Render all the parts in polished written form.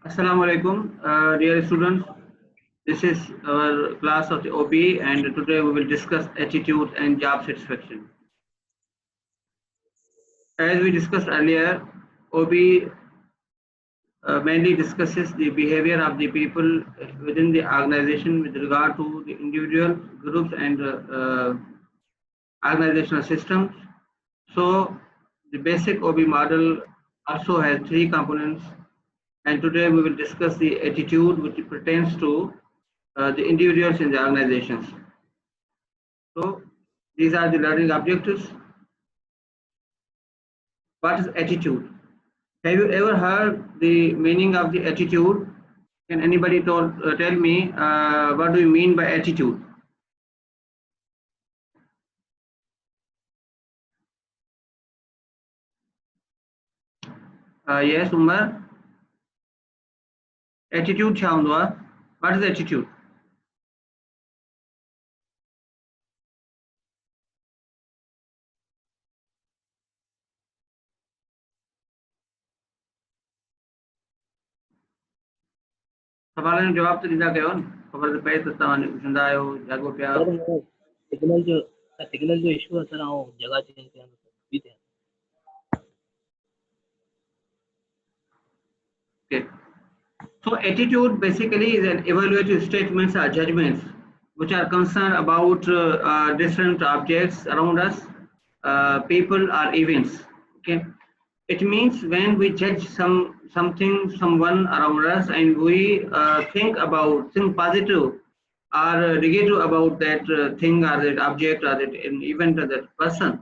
Assalamu alaikum, dear students. This is our class of the OB, and today we will discuss attitude and job satisfaction. As we discussed earlier, OB mainly discusses the behavior of the people within the organization with regard to the individual, groups, and organizational systems. So, the basic OB model also has three components, and today we will discuss the attitude which pertains to the individuals in the organizations. So these are the learning objectives. What is attitude? Have you ever heard the meaning of the attitude? Can anybody tell me what do you mean by attitude? Yes, Umar. Attitude Chandwa. What is attitude? सवाल ने जवाब तो दीदा कयो न खबर तो पए त तव्हां पुछंदा आहियो जागो पिया सिग्नल जो इशू है सर जगह चेंज कयां बि थिया Okay. So attitude basically is an evaluative statements or judgments which are concerned about different objects around us, people or events. Okay. It means when we judge something, someone around us, and we think positive or negative about that thing or that object or that event or that person.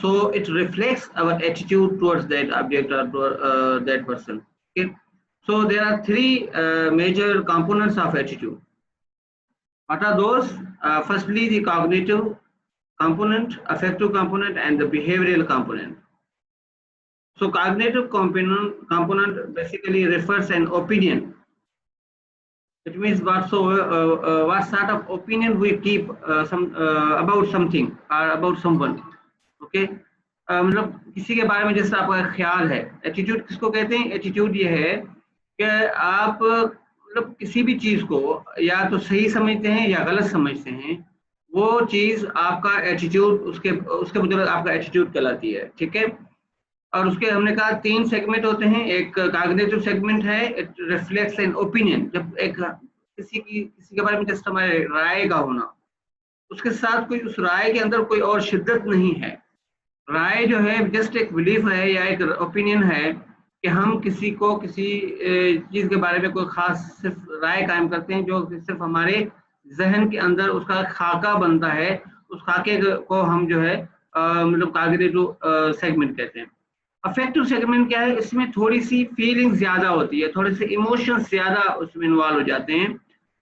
So it reflects our attitude towards that object or that person. Okay. So there are three major components of attitude. What are those? Firstly, the cognitive component, affective component, and the behavioral component. So cognitive component basically refers an opinion. It means what sort of opinion we keep about something or about someone. Okay. मतलब किसी के बारे में जैसा आपका ख्याल है. Attitude किसको कहते हैं? एटीट्यूड ये है कि आप मतलब किसी भी चीज को या तो सही समझते हैं या गलत समझते हैं, वो चीज आपका एटीट्यूड उसके मुताबिक आपका एटीट्यूड कहलाती है. ठीक है. और उसके हमने कहा तीन सेगमेंट होते हैं. एक कॉग्निटिव सेगमेंट है, इट रिफ्लेक्ट्स एन ओपिनियन. जब एक किसी के बारे में जस्ट हमारे राय का होना, उसके साथ कोई उस राय के अंदर कोई और शिद्दत नहीं है. राय जो है जस्ट एक बिलीफ है या एक ओपिनियन है कि हम किसी चीज के बारे में कोई खास सिर्फ राय कायम करते हैं जो सिर्फ हमारे जहन के अंदर उसका खाका बनता है. उस खाके को हम जो है मतलब कॉग्निटिव सेगमेंट कहते हैं. अफेक्टिव सेगमेंट क्या है? इसमें थोड़ी सी फीलिंग ज्यादा होती है, थोड़े से इमोशंस ज्यादा उसमें इन्वॉल्व हो जाते हैं.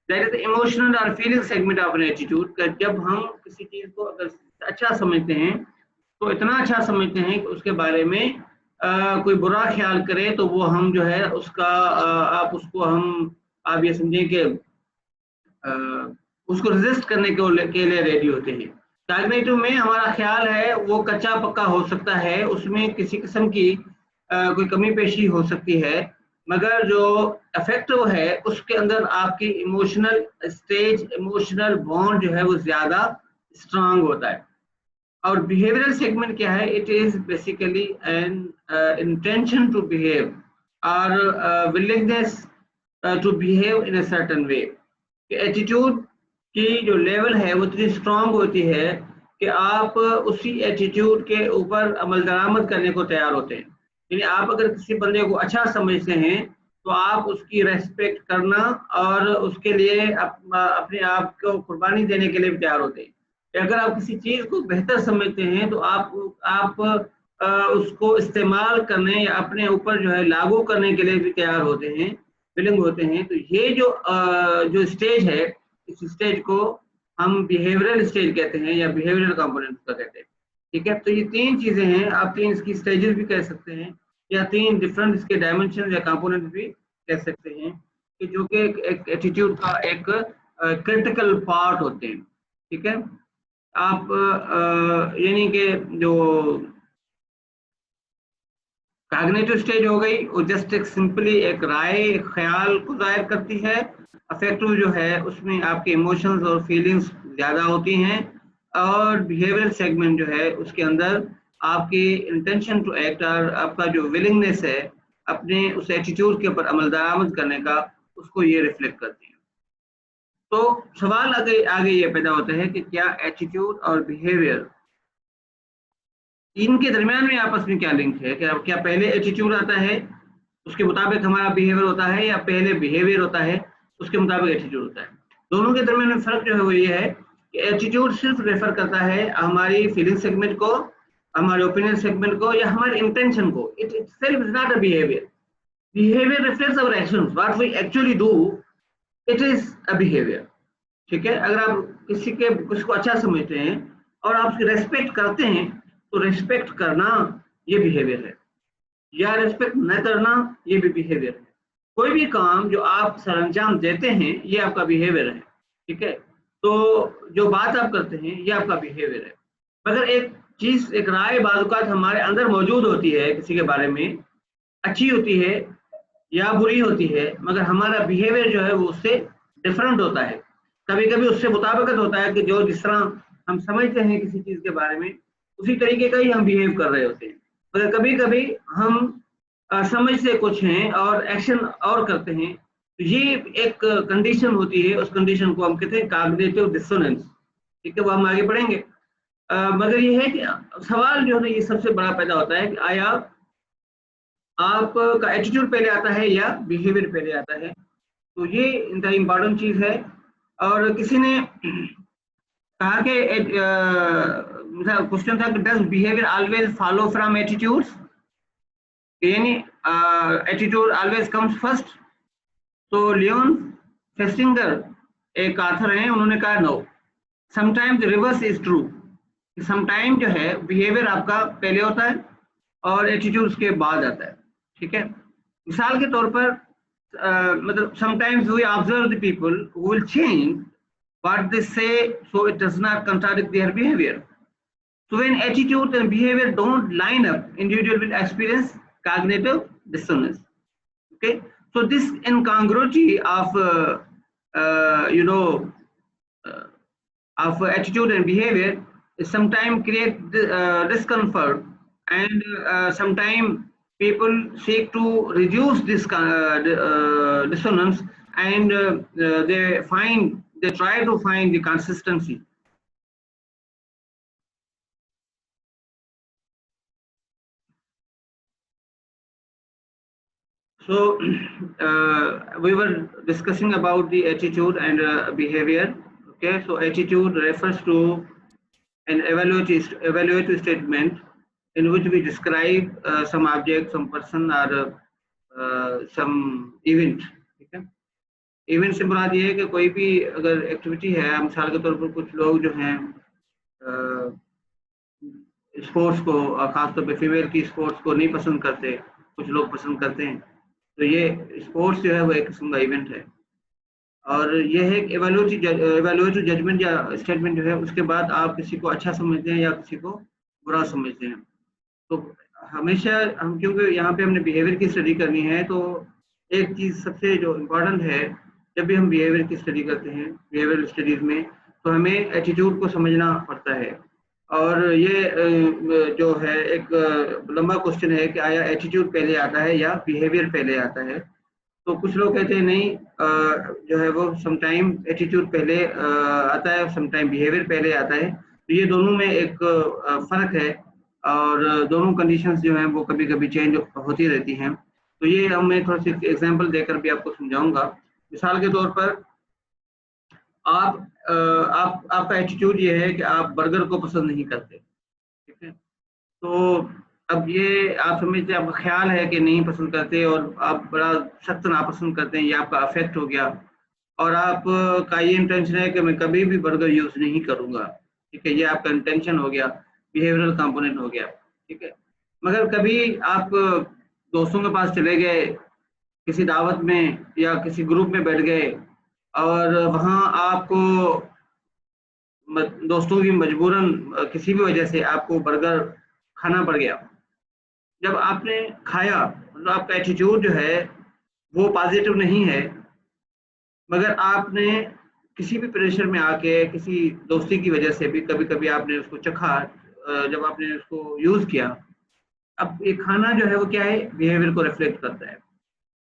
दैट इज द इमोशनल और feeling segment of an attitude. जब हम किसी चीज को अगर अच्छा समझते हैं तो इतना अच्छा समझते हैं कि उसके बारे में कोई बुरा ख्याल करे तो वो हम जो है उसका आप ये समझें कि उसको रेजिस्ट करने के लिए रेडी होते हैं. कॉग्निटिव में हमारा ख्याल है वो कच्चा पक्का हो सकता है, उसमें किसी किस्म की कोई कमी पेशी हो सकती है, मगर जो अफेक्टिव है उसके अंदर आपकी इमोशनल स्टेज, इमोशनल बॉन्ड जो है वो ज्यादा स्ट्रांग होता है. और बिहेवियरल सेगमेंट क्या है? It is basically an intention to behave और willingness to behave in a certain way. Attitude की जो लेवल है वो इतनी स्ट्रांग होती है कि आप उसी एटीट्यूड के ऊपर अमल दरामद करने को तैयार होते हैं. यानी आप अगर किसी बंदे को अच्छा समझते हैं तो आप उसकी रेस्पेक्ट करना और उसके लिए अपने आप को कुर्बानी देने के लिए भी तैयार होते हैं. अगर आप किसी चीज को बेहतर समझते हैं तो आप उसको इस्तेमाल करने या अपने ऊपर जो है लागू करने के लिए भी तैयार होते हैं, विलिंग होते हैं. तो ये जो स्टेज है, इस स्टेज को हम बिहेवियरल स्टेज कहते हैं या बिहेवियरल कंपोनेंट का कहते हैं. ठीक है. तो ये तीन चीजें हैं, आप तीन इसकी स्टेजेस भी कह सकते हैं या तीन डिफरेंट इसके डायमेंशन या कंपोनेंट भी कह सकते हैं कि जो कि एक एटीट्यूड का एक क्रिटिकल पार्ट होते हैं. ठीक है. आप यानी कि जो कॉग्निटिव स्टेज हो गई, वो जस्ट एक सिंपली एक राय, एक ख्याल को जाहिर करती है। अफेक्टिव जो है उसमें आपके इमोशंस और फीलिंग्स ज़्यादा होती हैं। और बिहेवियरल सेगमेंट जो है उसके अंदर आपकी इंटेंशन टू एक्ट और आपका जो विलिंगनेस है अपने उस एटीट्यूड के ऊपर अमल दरामद करने का, उसको ये रिफ्लेक्ट करती है। तो सवाल आगे आगे ये पैदा होता है कि क्या एटीट्यूड और बिहेवियर इनके दरमियान में आपस में क्या लिंक है? क्या पहले एटीट्यूड आता है उसके मुताबिक हमारा बिहेवियर होता है, या पहले बिहेवियर होता है उसके मुताबिक एटीट्यूड होता है? दोनों के दरमियान में फर्क जो है वो ये है कि एटीट्यूड सिर्फ रेफर करता है हमारी फीलिंग सेगमेंट को, हमारे ओपिनियन सेगमेंट को, या हमारे इंटेंशन को। It itself is not a behaviour. Behaviour reflects our actions, what we actually do, it is a behaviour. ठीक है, अगर आप किसी को अच्छा समझते हैं और आप उसकी रेस्पेक्ट करते हैं तो रेस्पेक्ट करना ये बिहेवियर है, या रेस्पेक्ट न करना ये भी बिहेवियर है। कोई भी काम जो आप सरंजाम देते हैं ये आपका बिहेवियर है। ठीक है, तो जो बात आप करते हैं ये आपका बिहेवियर है। मगर एक चीज, एक राय बाज़ हमारे अंदर मौजूद होती है किसी के बारे में, अच्छी होती है या बुरी होती है, मगर हमारा बिहेवियर जो है वो उससे डिफरेंट होता है। कभी कभी उससे मुताबिकत होता है कि जो जिस तरह हम समझते हैं किसी चीज के बारे में उसी तरीके का ही हम बिहेव कर रहे होते हैं। मगर कभी कभी हम समझ से कुछ हैं और एक्शन और करते हैं, तो ये एक कंडीशन होती है, उस कंडीशन को हम कहते हैं कॉग्निटिव डिसोनेंस। ठीक है, वो हम आगे पढ़ेंगे। मगर ये है कि सवाल जो है ना ये सबसे बड़ा पैदा होता है कि आया आपका एटीट्यूड पहले आता है या बिहेवियर पहले आता है? तो ये इंतहा इम्पॉर्टेंट चीज है। और किसी ने कहा कि क्वेश्चन था कि does behaviour always follow from attitudes, यानी एटीट्यूड ऑलवेज कम्स फर्स्ट? तो लियोन फेस्टिंगर एक ऑथर हैं, उन्होंने कहा no, sometimes reverse is true. Sometime जो है बिहेवियर आपका पहले होता है और एटीट्यूड उसके बाद आता है। ठीक है, मिसाल के तौर पर मतलब sometimes we observe the people who will change what they say so it does not contradict their behavior. So when attitude and behavior don't line up, individual will experience cognitive dissonance. Okay, so this incongruity of of attitude and behavior sometimes create discomfort, and sometimes people seek to reduce this dissonance, and they try to find the consistency. So we were discussing about the attitude and behavior. Okay, so attitude refers to an evaluative statement in which we describe some object, some person, or some event. ठीक है, event से मुराद ये है कि कोई भी अगर activity है, मिसाल के तौर पर कुछ लोग जो हैं स्पोर्ट्स को, खासतौर पे फीमेल की स्पोर्ट्स को नहीं पसंद करते, कुछ लोग पसंद करते हैं, तो ये स्पोर्ट्स जो है वो एक किस्म का इवेंट है। और ये है एवेल्युएटिव जजमेंट या स्टेटमेंट जो है उसके बाद आप किसी को अच्छा समझते हैं या किसी को बुरा समझते हैं। तो हमेशा हम, क्योंकि यहाँ पे हमने बिहेवियर की स्टडी करनी है, तो एक चीज़ सबसे जो इम्पोर्टेंट है जब भी हम बिहेवियर की स्टडी करते हैं, बिहेवियर स्टडीज में, तो हमें एटीट्यूड को समझना पड़ता है। और ये जो है एक लंबा क्वेश्चन है कि आया एटीट्यूड पहले आता है या बिहेवियर पहले आता है? तो कुछ लोग कहते हैं नहीं, जो है वो समटाइम एटीट्यूड पहले आता है, समटाइम बिहेवियर पहले आता है। तो ये दोनों में एक फर्क है, और दोनों कंडीशंस जो हैं वो कभी कभी चेंज होती रहती हैं। तो ये मैं थोड़ा सी एग्जांपल देकर भी आपको समझाऊंगा। मिसाल के तौर पर आपका एटीट्यूड ये है कि आप बर्गर को पसंद नहीं करते। ठीक है, तो अब ये आप समझते हैं, आपका ख्याल है कि नहीं पसंद करते और आप बड़ा सख्त नापसंद करते हैं, ये आपका अफेक्ट हो गया, और आपका ये इंटेंशन है कि मैं कभी भी बर्गर यूज़ नहीं करूँगा। ठीक है, ये आपका इंटेंशन हो गया, बिहेवियरल कंपोनेंट हो गया। ठीक है, मगर कभी आप दोस्तों के पास चले गए, किसी दावत में या किसी ग्रुप में बैठ गए, और वहाँ आपको दोस्तों की मजबूरन किसी भी वजह से आपको बर्गर खाना पड़ गया, जब आपने खाया मतलब आपका एटीट्यूड जो है वो पॉजिटिव नहीं है, मगर आपने किसी भी प्रेशर में आके किसी दोस्ती की वजह से भी कभी कभी आपने उसको चखा, जब आपने उसको यूज किया, अब ये खाना जो है वो क्या है, बिहेवियर को रिफ्लेक्ट करता है।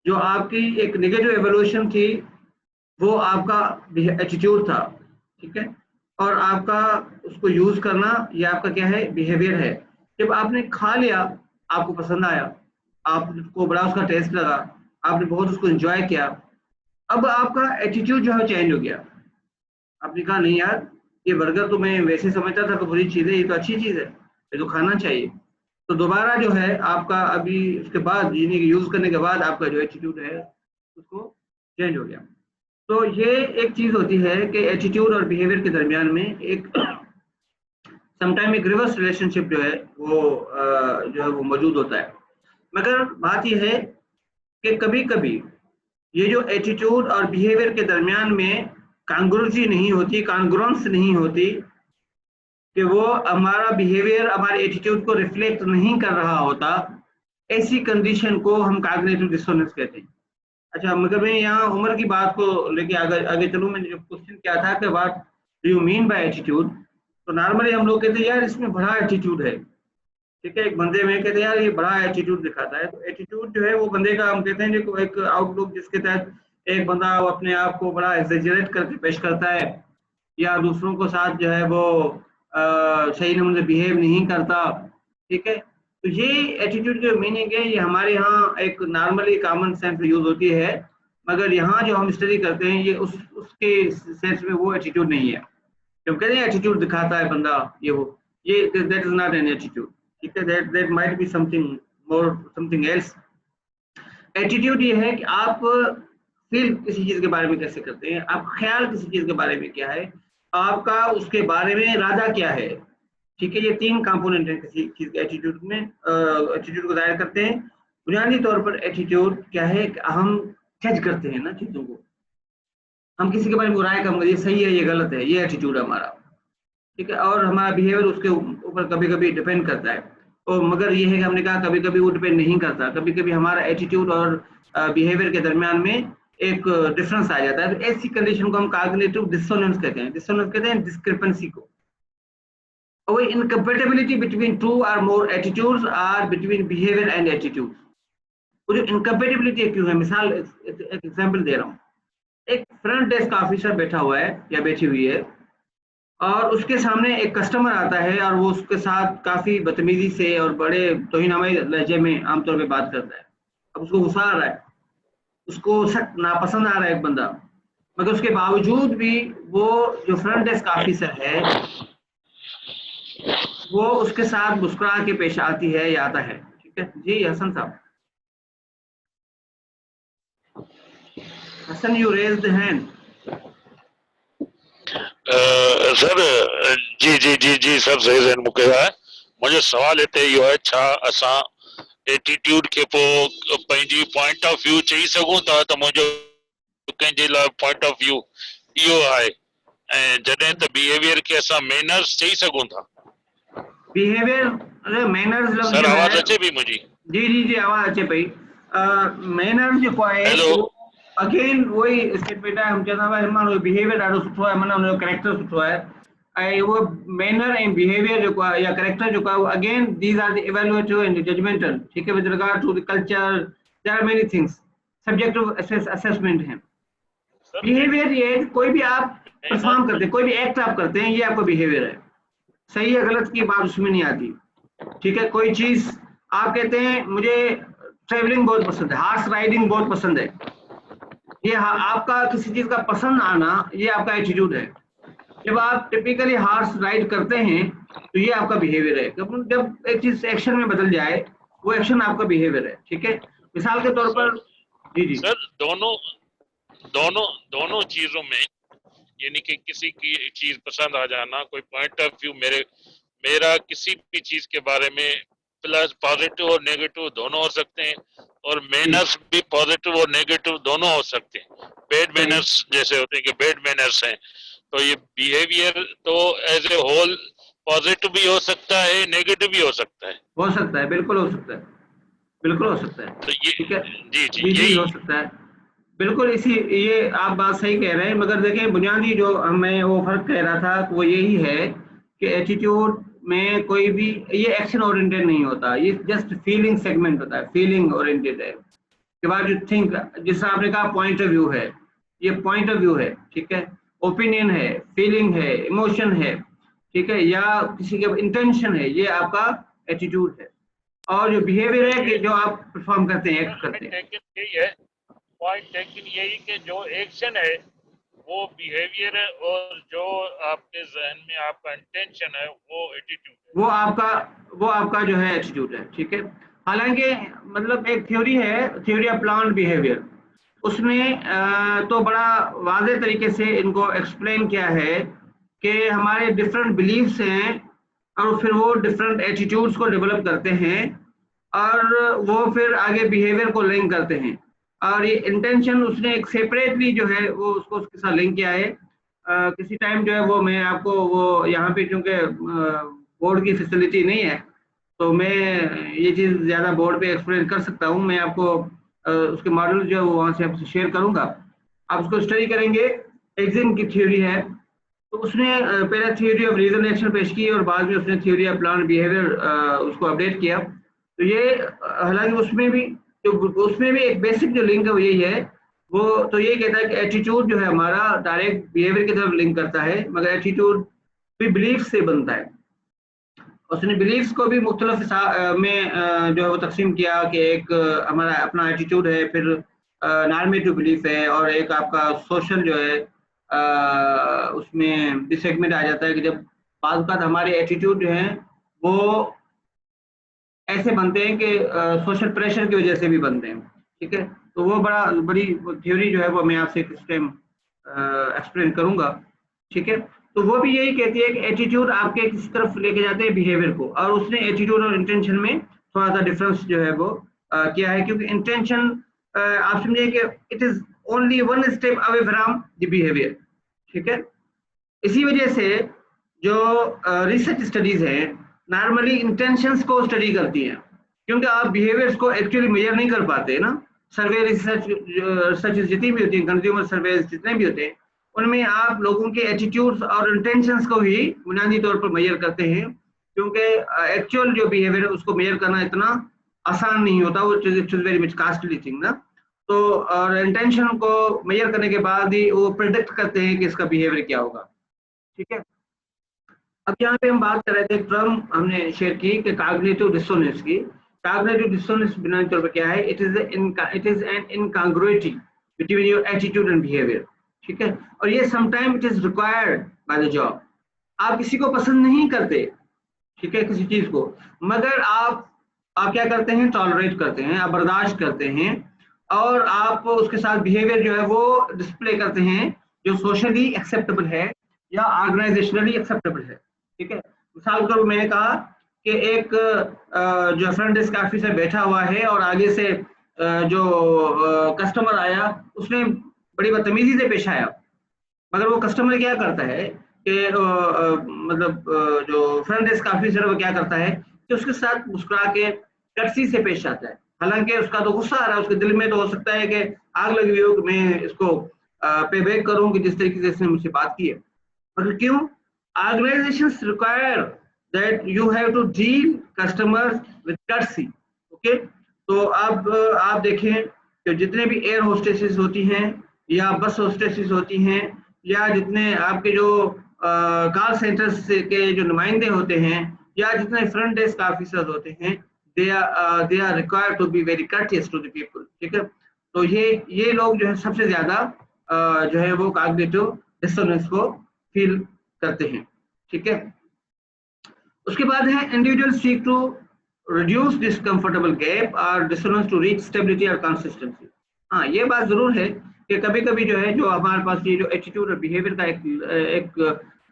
जो आपकी एक नेगेटिव एवोल्यूशन थी वो आपका एटीट्यूड था, ठीक है, और आपका उसको यूज करना ये आपका क्या है, बिहेवियर है। जब आपने खा लिया, आपको पसंद आया, आपको बड़ा उसका टेस्ट लगा, आपने बहुत उसको एंजॉय किया, अब आपका एटीट्यूड जो है चेंज हो गया। आपने कहा नहीं यार, ये बर्गर तो मैं वैसे समझता था कि बुरी चीज़ है, ये तो अच्छी चीज़ है, ये तो खाना चाहिए। तो दोबारा जो है आपका अभी उसके बाद यूज करने के बाद आपका जो एटीट्यूड है उसको चेंज हो गया। तो ये एक चीज होती है कि एटीट्यूड और बिहेवियर के दरमियान में एक समटाइम एक रिवर्स रिलेशनशिप जो है वो जो है वो मौजूद होता है। मगर बात यह है कि कभी कभी ये जो एटीट्यूड और बिहेवियर के दरमियान में कांग्रुएंसी नहीं होती, कांग्रुएंस नहीं होती, कि वो हमारा बिहेवियर हमारे एटीट्यूड को रिफ्लेक्ट नहीं कर रहा होता, ऐसी कंडीशन को हम कॉग्निटिव डिसोनेंस कहते हैं। अच्छा, मगर मैं यहाँ उम्र की बात को लेके आगे आगे चलूँ, मैंने जो क्वेश्चन किया था कि what do you mean by attitude, तो नॉर्मली हम लोग कहते हैं यार इसमें बड़ा एटीट्यूड है, ठीक है, एक बंदे में कहते हैं यार ये बड़ा एटीट्यूड दिखाता है। तो एटीट्यूड जो है वो बंदे का हम कहते हैं जो एक आउटलुक जिसके तहत एक बंदा अपने आप को बड़ा एक्सेजरेट करके पेश करता है, या दूसरों के साथ जो है वो सही नमूने से बिहेव नहीं करता, ठीक है। तो ये एटीट्यूड जो मीनिंग है ये हमारे यहाँ एक नॉर्मली कॉमन सेंस यूज होती है, मगर यहाँ जो हम स्टडी करते हैं ये उसके सेंस में वो एटीट्यूड नहीं है। जब कहते हैं एटीट्यूड दिखाता है बंदा ये वो, ये that is not an attitude, ठीक है, that might be something more, something else. Attitude ये है कि आप फील किसी चीज के बारे में कैसे करते हैं, आप ख्याल किसी चीज के बारे में क्या है, आपका उसके बारे में इरादा क्या है, ठीक है। ये तीन कंपोनेंट है किसी चीज के एटीट्यूड में, एटीट्यूड को जाहिर करते हैं। बुनियादी तौर पर एटीट्यूड क्या है कि हम जज करते हैं ना चीजों को, हम किसी के बारे में राय कम, ये सही है ये गलत है, ये एटीट्यूड है हमारा, ठीक है। और हमारा बिहेवियर उसके ऊपर कभी कभी डिपेंड करता है, और मगर ये है कि हमने कहा कभी कभी वो डिपेंड नहीं करता, कभी कभी हमारा एटीट्यूड और बिहेवियर के दरमियान में एक डिफरेंस आ जाता है। तो ऐसी कंडीशन को हम कॉग्निटिव डिसोनेंस कहते हैं। डिसोनेंस कहते हैं डिस्क्रिपेंसी को, और इनकम्पेटिबिलिटी बिटवीन टू और more attitudes or between behaviour and attitude. वो जो इनकम्पेटिबिलिटी क्यों है, मिसाल एक एग्जांपल दे रहा हूँ। एक फ्रंट डेस्क ऑफिसर बैठा हुआ है या बैठी हुई है, और उसके सामने एक कस्टमर आता है और वो उसके साथ काफी बदतमीजी से और बड़े तोहिनामाई लहजे में आमतौर पे बात करता है। अब उसको गुस्सा आ रहा है, उसको सख्त नापसंद आ रहा है एक बंदा, मगर उसके बावजूद भी वो जो फ्रंट डेस्क ऑफिसर है वो उसके साथ मुस्कुरा के पेश आती है या आता है, ठीक है जी। Hasan Sahab, Hasan you raise the hand. Sir जी जी जी जी सर सही ज़हन मूंखे आहे। मुंहिंजो सवाल हिते इहो आहे, छा असां एटीट्यूड खे पोइ पंहिंजी पॉइंट ऑफ व्यू चई सघूं था त मुंहिंजो कंहिंजे लाइ पॉइंट ऑफ व्यू इहो आहे, ऐं जॾहिं त बिहेवियर खे असां मैनर्स चई सघूं था। बिहेवियर मैनर्स लफ्ज़ सर जो आवाज़ है, अचे पई मुंहिंजी? जी जी जी आवाज़ अचे पई। मैनर्स जेको आहे हेलो अगेन वही स्टेटमेंट आहे, हम चवंदा हुआ माण्हू बिहेवियर ॾाढो सुठो आहे, माना हुनजो कैरेक्टर सुठो आहे, ऐं उहो मैनर ऐं बिहेवियर जेको आहे या कैरेक्टर जेको आहे again these are the evaluative and judgmental, ठीक है, with regard to the culture there are many things, subjective assessment है। बिहेवियर ये कोई भी आप परफॉर्म करते हैं, कोई भी एक्ट आप करते हैं, ये आपका बिहेवियर है, सही है गलत की बात उसमें नहीं आती, ठीक है। कोई चीज आप कहते हैं मुझे ट्रेवलिंग बहुत पसंद है, हॉर्स राइडिंग बहुत पसंद है, ये आपका किसी चीज का पसंद आना ये आपका एटीट्यूड है। जब आप टिपिकली हॉर्स राइड करते हैं तो ये आपका बिहेवियर है। जब एक चीज एक्शन में बदल जाए वो एक्शन आपका बिहेवियर है, ठीक है। मिसाल के तौर पर जी जी सर दोनों दोनों दोनों चीजों में, यानी कि किसी की चीज पसंद आ जाना, कोई पॉइंट ऑफ व्यू मेरा किसी भी चीज के बारे में प्लस पॉजिटिव और नेगेटिव दोनों हो सकते हैं, और मैनर्स भी पॉजिटिव और नेगेटिव दोनों हो सकते हैं। बैड मैनर्स जैसे होते हैं कि बैड मैनर्स हैं, तो ये बिहेवियर तो एज ए होल पॉजिटिव भी हो सकता है, नेगेटिव भी हो सकता है। हो सकता है, बिल्कुल हो सकता है, बिल्कुल हो सकता है। तो ये ठीक है, जी जी जी यही हो सकता है, बिल्कुल। इसी ये आप बात सही कह रहे हैं, मगर देखिए बुनियादी जो मैं वो फर्क कह रहा था वो यही है कि एटीट्यूड में कोई भी ये एक्शन ओरिएंटेड नहीं होता, ये जस्ट फीलिंग सेगमेंट होता है, फीलिंग ओरिएंटेड है। के बाद जो थिंक, जिस आपने कहा पॉइंट ऑफ व्यू है, ये पॉइंट ऑफ व्यू है, ठीक है, ओपिनियन है, फीलिंग है, इमोशन है, ठीक है, या किसी का इंटेंशन है, ये आपका एटीट्यूड है। और जो बिहेवियर है कि जो आप परफॉर्म करते हैं, एक्ट करते हैं। यही है पॉइंट टेकन, यही कि जो एक्शन है वो बिहेवियर है, और जो आपके जहन में आपका इंटेंशन है वो एटीट्यूड है, वो आपका जो है एटीट्यूड है, ठीक है। हालांकि मतलब एक थ्योरी है, थ्योरी ऑफ प्लान्ड बिहेवियर, उसमें तो बड़ा वाज़े तरीके से इनको एक्सप्लेन किया है कि हमारे डिफरेंट बिलीफ्स हैं और फिर वो डिफरेंट एटीट्यूड्स को डेवलप करते हैं और वो फिर आगे बिहेवियर को लिंक करते हैं। और ये इंटेंशन उसने एक सेपरेटली जो है वो उसको उसके साथ लिंक किया है। किसी टाइम जो है वो मैं आपको वो यहाँ पे चूंकि बोर्ड की फैसिलिटी नहीं है तो मैं ये चीज़ ज़्यादा बोर्ड पे एक्सप्लेन कर सकता हूँ। मैं आपको उसके मॉडल जो है वो वहाँ से आपसे शेयर करूँगा, आप उसको स्टडी करेंगे। एक्जिन की थ्योरी है, तो उसने पहले थ्योरी ऑफ रीजन एक्शन पेश की और बाद में उसने थ्योरी ऑफ प्लान बिहेवियर उसको अपडेट किया। तो ये हालांकि उसमें भी एक बेसिक जो लिंक है वो यही है, वो तो ये कहता है कि एटीट्यूड जो है हमारा डायरेक्ट बिहेवियर की तरफ लिंक करता है, मगर एटीट्यूड भी बिलीफ से बनता है। उसने बिलीफ्स को भी मुख्तलिफ में जो है वो तकसीम किया कि एक हमारा अपना एटीट्यूड है, फिर नॉर्मेटिव बिलीफ है, और एक आपका सोशल जो है उसमें भी सेगमेंट आ जाता है कि जब बात हमारे एटीट्यूड जो है वो ऐसे बनते हैं कि सोशल प्रेशर की वजह से भी बनते हैं, ठीक है। तो वो बड़ी थ्योरी जो है वो मैं आपसे इस टाइम एक्सप्लेन करूंगा, ठीक है। तो वो भी यही कहती है कि एटीट्यूड आपके किसी तरफ लेके जाते हैं बिहेवियर को, और उसने एटीट्यूड और इंटेंशन में थोड़ा सा डिफरेंस जो है वो किया है, क्योंकि इंटेंशन आप समझिए कि it is only one step away from the behaviour, ठीक है। इसी वजह से जो रिसर्च स्टडीज हैं नॉर्मली इंटेंशंस को स्टडी करती हैं, क्योंकि आप बिहेवियर्स को एक्चुअली मेजर नहीं कर पाते ना। सर्वे रिसर्च जितनी भी होती हैं, कंज्यूमर सर्वे जितने भी होते हैं, उनमें आप लोगों के एटीट्यूड्स और इंटेंशंस को ही बुनियादी तौर पर मेजर करते हैं, क्योंकि एक्चुअल जो बिहेवियर है उसको मेजर करना इतना आसान नहीं होता, वो it is very much costly thing ना। तो और इंटेंशन को मेजर करने के बाद ही वो प्रिडिक्ट करते हैं कि इसका बिहेवियर क्या होगा, ठीक है। अब यहाँ पे हम बात कर रहे थे, टर्म हमने शेयर की कि कॉग्निटिव डिसोनेंस की। कॉग्निटिव डिसोनेंस बुनियादी तौर पर क्या है? It is an incongruity between your attitude and behaviour, ठीक है। और ये sometime it is required by the job. आप किसी को पसंद नहीं करते, ठीक है, किसी चीज को, मगर आप क्या करते हैं? टॉलरेट करते हैं, आप बर्दाश्त करते हैं, और आप उसके साथ बिहेवियर जो है वो डिस्प्ले करते हैं जो सोशली एक्सेप्टेबल है या ऑर्गेनाइजेशनली एक्सेप्टेबल है, ठीक है। मिसाल के तौर पर मैंने कहा कि एक जो फ्रंट डेस्क ऑफिसर बैठा हुआ है और आगे से जो कस्टमर आया उसने बड़ी बदतमीजी से पेश आया, मगर वो कस्टमर क्या करता है कि मतलब जो फ्रंट डेस्क ऑफिसर वो क्या करता है कि उसके साथ मुस्कुरा के कर्सी से पेश आता है। हालांकि उसका तो गुस्सा आ रहा है, उसके दिल में तो हो सकता है कि आग लगी हुई हो कि मैं इसको पे बैक करूं कि जिस तरीके से इसने मुझसे बात की है। मगर क्यों? Organizations require that you have to deal customers with courtesy, okay. तो अब आप देखें कि जितने भी एयर होस्टेसेस होती हैं या बस होस्टेसेस होती हैं या जितने आपके जो कॉल सेंटर्स के जो नुमाइंदे होते हैं या जितने फ्रंट डेस्क ऑफिसर्स होते हैं, they are required to be very courteous to the people, ठीक है। तो ये लोग जो है सबसे ज्यादा जो है वो कॉग्निटिव डिसोनेंस को फील करते हैं, ठीक है। उसके बाद है individual seek to reduce this comfortable gap और डिसोनेंस टू रीच स्टेबिलिटी और कंसिस्टेंसी। हाँ, ये बात जरूर है कि कभी कभी जो है जो हमारे पास ये जो एटीट्यूड और बिहेवियर का एक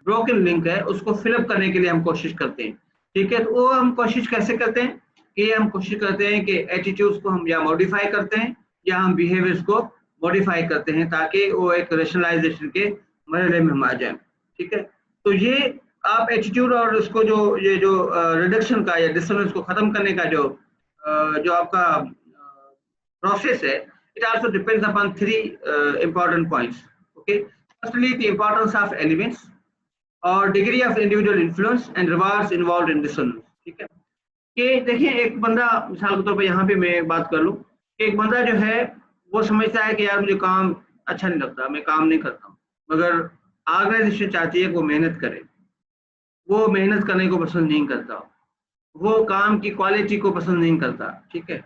ब्रोकन लिंक है उसको फिलअप करने के लिए हम कोशिश करते हैं, ठीक है। तो वो हम कोशिश कैसे करते हैं कि हम कोशिश करते हैं कि एटीट्यूड्स को हम या मॉडिफाई करते हैं या हम बिहेवियर्स को मॉडिफाई करते हैं ताकि वो एक रेशनलाइजेशन के मरहले में हम आ जाए, ठीक है। तो ये आप एटीट्यूड और उसको जो ये जो रिडक्शन का या डिसोनेंस को खत्म करने का जो आपका प्रोसेस है, it also depends upon three important points. Okay, firstly the importance of elements और degree of individual influence and rewards involved in dissonance. ठीक है, कि देखिए एक बंदा मिसाल के तौर पर यहाँ पे मैं बात कर लूँ, एक बंदा जो है वो समझता है कि यार मुझे काम अच्छा नहीं लगता, मैं काम नहीं करता हूँ, मगर ऑर्गेनाइजेशन चाहती है कि वो मेहनत करे, वो मेहनत करने को पसंद नहीं करता, वो काम की क्वालिटी को पसंद नहीं करता। ठीक है,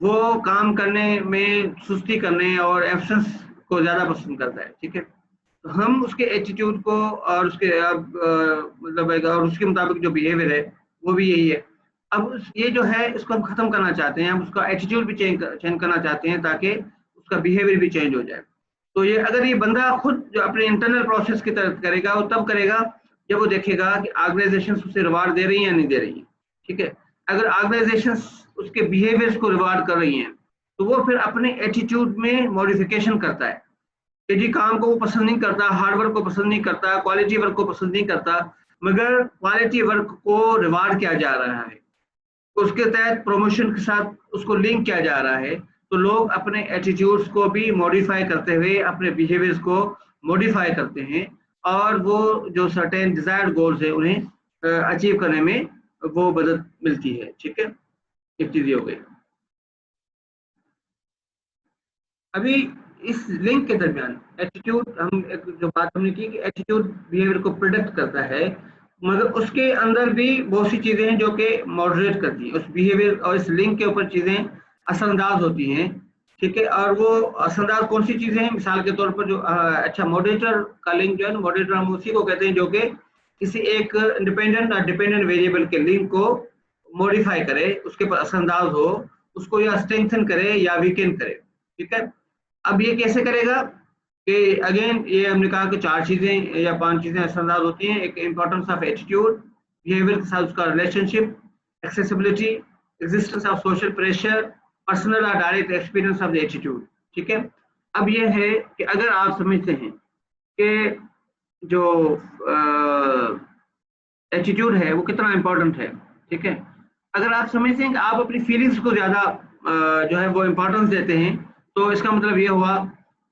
वो काम करने में सुस्ती करने और एब्सेंस को ज्यादा पसंद करता है। ठीक है, तो हम उसके एटीट्यूड को और उसके मतलब और उसके मुताबिक जो बिहेवियर है वो भी यही है। अब ये जो है इसको हम खत्म करना चाहते हैं, हम उसका एटीट्यूड भी चेंज करना चाहते हैं ताकि उसका बिहेवियर भी चेंज हो जाए। तो ये अगर ये बंदा खुद जो अपने इंटरनल प्रोसेस की तरफ करेगा वो तब करेगा जब वो देखेगा कि ऑर्गेनाइजेशन उसे रिवार्ड दे रही है या नहीं दे रही है। ठीक है, अगर ऑर्गेनाइजेशन उसके बिहेवियर्स को रिवार्ड कर रही हैं तो वो फिर अपने एटीट्यूड में मॉडिफिकेशन करता है कि जी काम को वो पसंद नहीं करता, हार्ड वर्क को पसंद नहीं करता, क्वालिटी वर्क को पसंद नहीं करता, मगर क्वालिटी वर्क को रिवार्ड किया जा रहा है, उसके तहत प्रमोशन के साथ उसको लिंक किया जा रहा है, तो लोग अपने एटीट्यूड्स को भी मॉडिफाई करते हुए अपने बिहेवियर्स को मॉडिफाई करते हैं और वो जो सर्टेन डिजायर्ड गोल्स है उन्हें अचीव करने में वो मदद मिलती है। ठीक है, एक चीज हो गई। अभी इस लिंक के दरमियान एटीट्यूड हम जो बात हमने की कि एटीट्यूड बिहेवियर को प्रिडिक्ट करता है, मगर उसके अंदर भी बहुत सी चीजें हैं जो कि मॉडरेट करती हैं उस बिहेवियर और इस लिंक के ऊपर चीजें असरअंदाज होती हैं। ठीक है, और वो असरअंदाज कौन सी चीजें हैं? मिसाल के तौर पर जो अच्छा मॉडरेटर का लिंक जो है ना, मॉडरेटर हम उसी को कहते हैं जो कि किसी एक इंडिपेंडेंट और डिपेंडेंट वेरिएबल के लिंक को मॉडिफाई करे, उसके ऊपर असरअंदाज हो, उसको या स्ट्रेंथन करे या वीकेन करे। ठीक है, अब ये कैसे करेगा कि अगेन ये हमने कहा कि 4 चीजें या 5 चीजें असरअंदाज होती हैं। एक इंपॉर्टेंस ऑफ एटीट्यूड, बिहेवियर के साथ उसका relationship, accessibility, existence of social pressure, personal और direct experience of the attitude. ठीक है, अब ये है कि अगर आप समझते हैं कि जो एटीट्यूड है वो कितना इंपॉर्टेंट है, ठीक है, अगर आप समझते हैं कि आप अपनी फीलिंग्स को ज्यादा जो है वो इम्पोर्टेंस देते हैं, तो इसका मतलब ये हुआ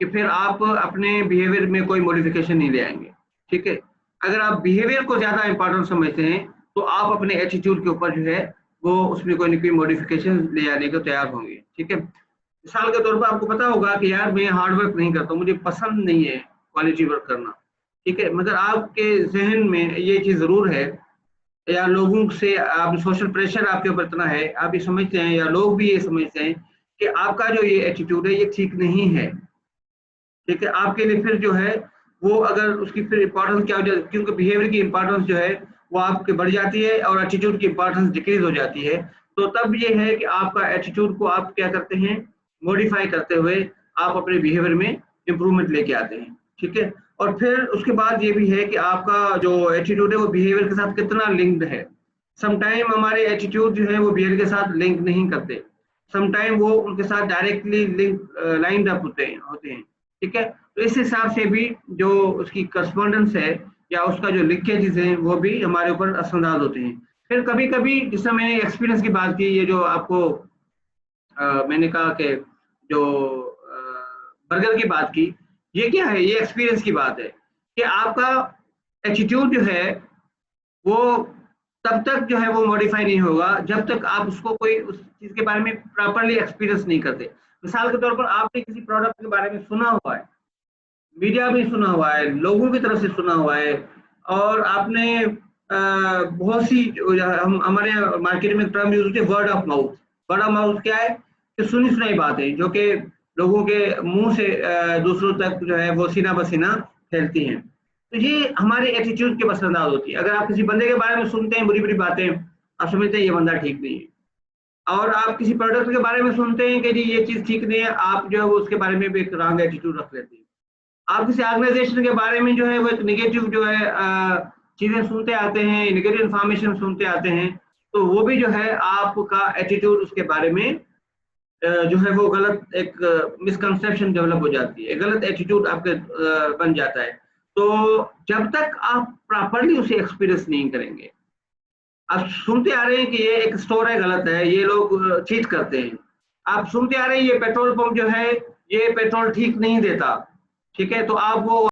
कि फिर आप अपने बिहेवियर में कोई मॉडिफिकेशन नहीं ले आएंगे। ठीक है, अगर आप बिहेवियर को ज्यादा इंपॉर्टेंट समझते हैं तो आप अपने एटीट्यूड के ऊपर जो है वो उसमें कोई ना कोई मॉडिफिकेशन ले आने को तैयार होंगे। ठीक है, मिसाल के तौर पर आपको पता होगा कि यार मैं हार्ड वर्क नहीं करता, मुझे पसंद नहीं है क्वालिटी वर्क करना। ठीक है, मगर आपके जहन में ये चीज जरूर है या लोगों से आप सोशल प्रेशर आपके ऊपर इतना है, आप ये समझते हैं या लोग भी ये समझते हैं कि आपका जो ये एटीट्यूड है ये ठीक नहीं है। ठीक है, आपके लिए फिर जो है वो अगर उसकी फिर इंपॉर्टेंस क्या हो जाती है, क्योंकि बिहेवियर की इंपॉर्टेंस जो है वो आपके बढ़ जाती है और एटीट्यूड की इंपॉर्टेंस डिक्रीज हो जाती है। तो तब ये है कि आपका एटीट्यूड को आप क्या करते हैं, मॉडिफाई करते हुए आप अपने बिहेवियर में इंप्रूवमेंट लेके आते हैं। ठीक है, और फिर उसके बाद ये भी है कि आपका जो एटीट्यूड है वो बिहेवियर के साथ कितना लिंक्ड है। समटाइम हमारे एटीट्यूड जो है वो बिहेवियर के साथ लिंक नहीं करते, समटाइम वो उनके साथ डायरेक्टली लिंक लाइंड अप होते हैं। ठीक है, तो इस हिसाब से भी जो उसकी करस्पॉन्डेंस है या उसका जो लिंकेजेस हैं वो भी हमारे ऊपर असरअंदाज होते हैं। फिर कभी कभी जिसमें मैंने एक्सपीरियंस की बात की, ये जो आपको मैंने कहा कि जो बर्गर की बात की, ये क्या है, ये एक्सपीरियंस की बात है कि आपका एटीट्यूड जो है वो तब तक जो है वो मॉडिफाई नहीं होगा जब तक आप उसको कोई उस चीज के बारे में प्रॉपरली एक्सपीरियंस नहीं करते। मिसाल के तौर पर आपने किसी प्रोडक्ट के बारे में सुना हुआ है, मीडिया में सुना हुआ है, लोगों की तरफ से सुना हुआ है, और आपने बहुत सी हमारे मार्केट में टर्म यूज होती है word of mouth. Word of mouth क्या है कि सुनी सुनाई बातें जो कि लोगों के मुंह से दूसरों तक जो है वो सीना बसीना फैलती हैं। तो ये हमारे एटीट्यूड के असरअंदाज होती है। अगर आप किसी बंदे के बारे में सुनते हैं बुरी बुरी बातें, आप समझते हैं ये बंदा ठीक नहीं है, और आप किसी प्रोडक्ट के बारे में सुनते हैं कि जी ये चीज ठीक नहीं है, आप जो है वो उसके बारे में भी एक रॉन्ग एटीट्यूड रख लेते हैं। आप किसी ऑर्गेनाइजेशन के बारे में जो है वो एक नेगेटिव जो है चीजें सुनते आते हैं, नेगेटिव इंफॉर्मेशन सुनते आते हैं, तो वो भी जो है आपका एटीट्यूड उसके बारे में जो है वो गलत एक मिसकंसेप्शन डेवलप हो जाती है, गलत एटीट्यूड आपके बन जाता है। तो जब तक आप प्रॉपरली उसे एक्सपीरियंस नहीं करेंगे, आप सुनते आ रहे हैं कि ये एक स्टोर है, गलत है, ये लोग चीट करते हैं, आप सुनते आ रहे हैं ये पेट्रोल पंप जो है ये पेट्रोल ठीक नहीं देता, ठीक है, तो आप वो